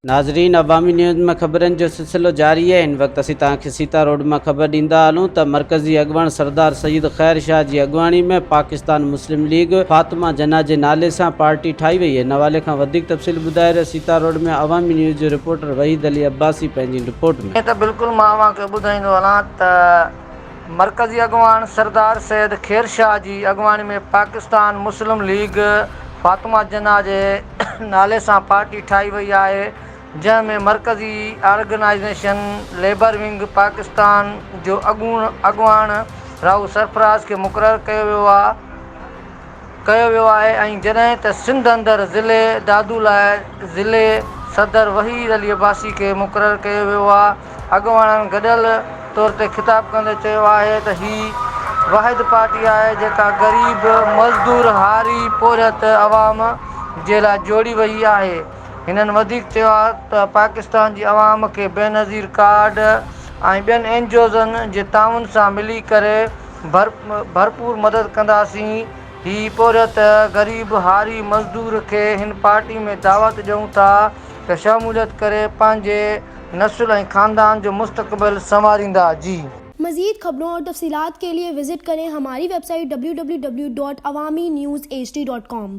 नाज़रीन, अवामी न्यूज़ में ख़बरनि जो सिलसिलो जारी है। इन वक्त असीं तव्हांखे सीता रोड में ख़बर ॾींदा हलूं त मरकज़ी अॻवान सरदार सईद ख़ैर शाह जी अॻवानी में पाकिस्तान मुस्लिम लीग फातिमा जना जे नाले सां पार्टी ठाही वई है। नवाले खां वधीक तफ़सील ॿुधाए रहियो सीता रोड में अवामी न्यूज़ जो रिपोर्टर वहीद अली अब्बासी पंहिंजी रिपोर्ट में। त बिल्कुलु मां तव्हांखे ॿुधाईंदो हलां त मरकज़ी अॻवान सरदार सैद ख़ैर शाह जी अॻवानी में पाकिस्तान मुस्लिम लीग फातिमा जना जे नाले सां पार्टी ठाही वई आहे, जंहिंमें मरकज़ी ऑर्गेनाइज़ेशन लेबर विंग पाकिस्तान जो अॻवान राव सरफराज़ खे मुक़ररु कयो वियो आहे ऐं जॾहिं त सिंध अंदरि ज़िले दादू लाइ ज़िले सदर वहीद अली अब्बासी खे मुक़ररु कयो वियो आहे। अॻवाननि गॾियल तौर ते ख़िताब कंदे चयो आहे त हीअ वाहिद पार्टी आहे जेका ग़रीब मज़दूर हारी पोरियत अवाम जे लाइ जोड़ी वई आहे। हिननि वधीक चयो आहे त पाकिस्तान जी अवाम खे बेनज़ीर कार्ड ऐं ॿियनि एनजीओज़नि जे ताउन सां मिली करे भरपूर मदद कंदासीं। ही पोरियत ग़रीब हारी मज़दूर खे हिन पार्टी में दावत ॾियूं था त शमूलियत करे पंहिंजे नस्ल ऐं ख़ानदान जो मुस्तक़बिल संवारींदा। जी मज़ीद खबरों और तफसीलात के लिए विजिट करें हमारी वेबसाइट www.awamiNewsHD.com।